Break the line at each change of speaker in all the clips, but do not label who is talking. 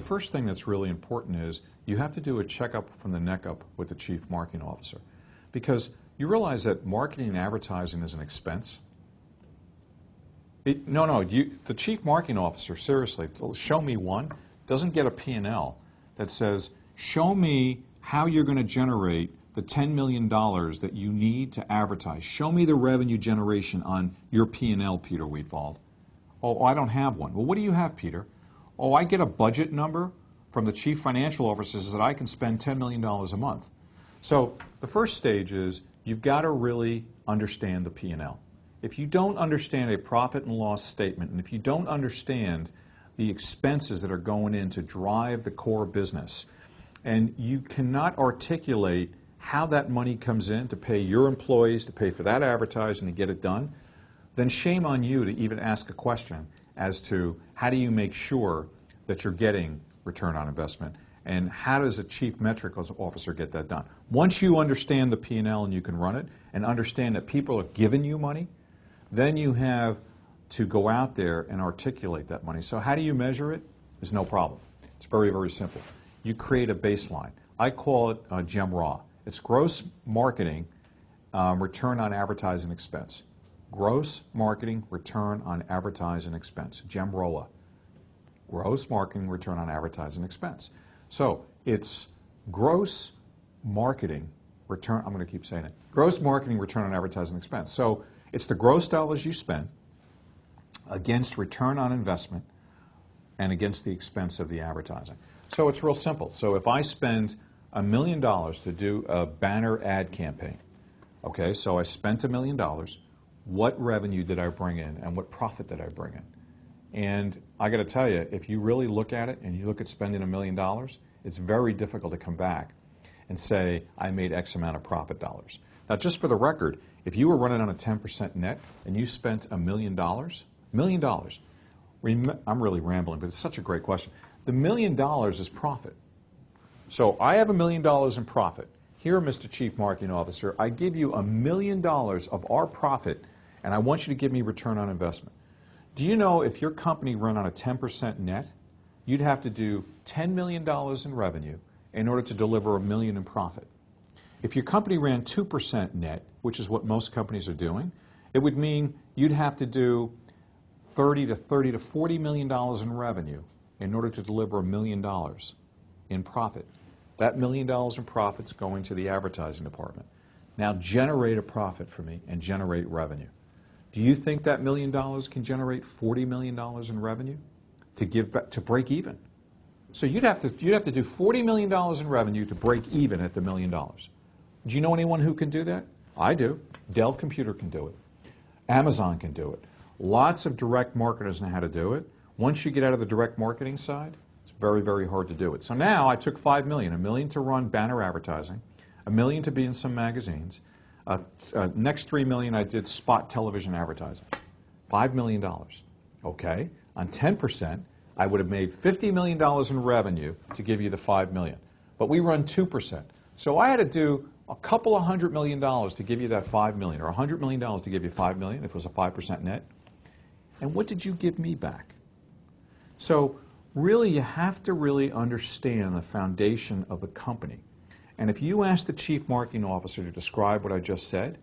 first thing that's really important is you have to do a checkup from the neck up with the Chief Marketing Officer, because you realize that marketing and advertising is an expense. The Chief Marketing Officer, seriously, show me one, doesn't get a P&L that says, show me how you're going to generate the $10 million that you need to advertise. Show me the revenue generation on your P&L, Peter Weedfald. Oh, I don't have one. Well, what do you have, Peter? Oh, I get a budget number from the Chief Financial Officer that I can spend $10 million a month. So the first stage is you've got to really understand the P&L. If you don't understand a profit and loss statement, and if you don't understand the expenses that are going in to drive the core business, and you cannot articulate how that money comes in to pay your employees, to pay for that advertising, to get it done, then shame on you to even ask a question as to how do you make sure that you're getting return on investment, and how does a Chief Metrics Officer get that done? Once you understand the P&L and you can run it, and understand that people are giving you money, then you have to go out there and articulate that money. So how do you measure it? There's no problem. It's very, very simple. You create a baseline. I call it GEM-RAW. It's gross marketing return on advertising expense. Gross marketing return on advertising expense, GEM-ROA. Gross marketing return on advertising expense. So it's gross marketing return, I'm going to keep saying it, gross marketing return on advertising expense. So it's the gross dollars you spend against return on investment and against the expense of the advertising. So it's real simple. So if I spend $1 million to do a banner ad campaign, okay, so I spent $1 million, what revenue did I bring in and what profit did I bring in? And I got to tell you, if you really look at it and you look at spending $1 million, it's very difficult to come back and say, I made X amount of profit dollars. Now, just for the record, if you were running on a 10% net and you spent $1 million, $1 million, I'm really rambling, but it's such a great question. The $1 million is profit. So I have $1 million in profit. Here, Mr. Chief Marketing Officer, I give you $1 million of our profit, and I want you to give me return on investment. Do you know if your company ran on a 10% net, you'd have to do $10 million in revenue in order to deliver $1 million in profit? If your company ran 2% net, which is what most companies are doing, it would mean you'd have to do $30 to $40 million in revenue in order to deliver $1 million in profit. That $1 million in profit's going to the advertising department. Now generate a profit for me and generate revenue. Do you think that $1 million can generate $40 million in revenue to break even? So you'd have to do $40 million in revenue to break even at the $1 million. Do you know anyone who can do that? I do. Dell Computer can do it. Amazon can do it. Lots of direct marketers know how to do it. Once you get out of the direct marketing side, it's very, very hard to do it. So now I took $5 million, $1 million to run banner advertising, $1 million to be in some magazines. Next $3 million I did spot television advertising. $5 million. Okay. On 10%, I would have made $50 million in revenue to give you the $5 million. But we run 2%. So I had to do a couple of $100 million to give you that $5 million, or $100 million to give you $5 million if it was a 5% net. And what did you give me back? So really, you have to really understand the foundation of the company. And if you ask the Chief Marketing Officer to describe what I just said,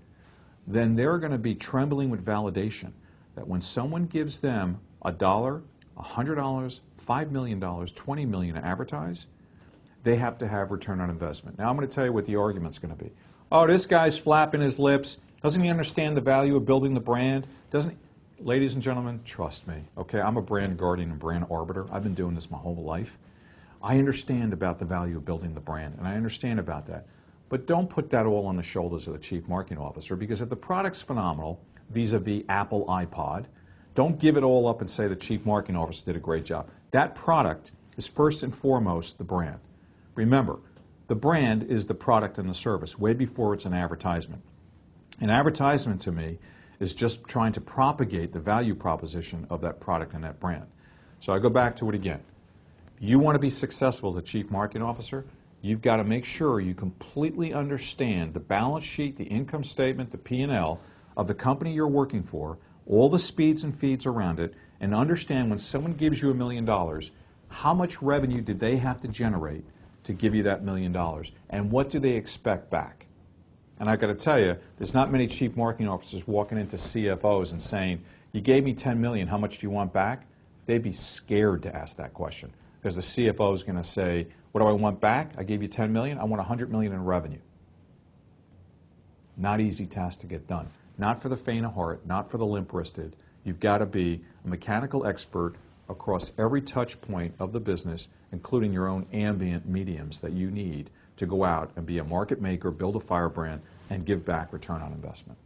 then they're going to be trembling with validation that when someone gives them $1, $100, $5 million, $20 million to advertise, they have to have return on investment. Now I'm going to tell you what the argument's going to be. Oh, this guy's flapping his lips. Doesn't he understand the value of building the brand? Doesn't he? Ladies and gentlemen, trust me, okay? I'm a brand guardian and brand arbiter. I've been doing this my whole life. I understand about the value of building the brand, and I understand about that. But don't put that all on the shoulders of the Chief Marketing Officer, because if the product's phenomenal, vis-a-vis Apple iPod, don't give it all up and say the Chief Marketing Officer did a great job. That product is first and foremost the brand. Remember, the brand is the product and the service, way before it's an advertisement. An advertisement, to me, is just trying to propagate the value proposition of that product and that brand. So I go back to it again. If you want to be successful as a Chief Marketing Officer, you've got to make sure you completely understand the balance sheet, the income statement, the P&L of the company you're working for, all the speeds and feeds around it, and understand when someone gives you $1 million, How much revenue did they have to generate to give you that $1 million? And what do they expect back? And I've got to tell you, there's not many chief marketing officers walking into CFOs and saying, you gave me $10 million, how much do you want back? They'd be scared to ask that question because the CFO is going to say, what do I want back? I gave you $10 million, I want $100 million in revenue. Not easy task to get done. Not for the faint of heart, not for the limp-wristed. You've got to be a mechanical expert across every touch point of the business, including your own ambient mediums that you need to go out and be a market maker, build a firebrand, and give back return on investment.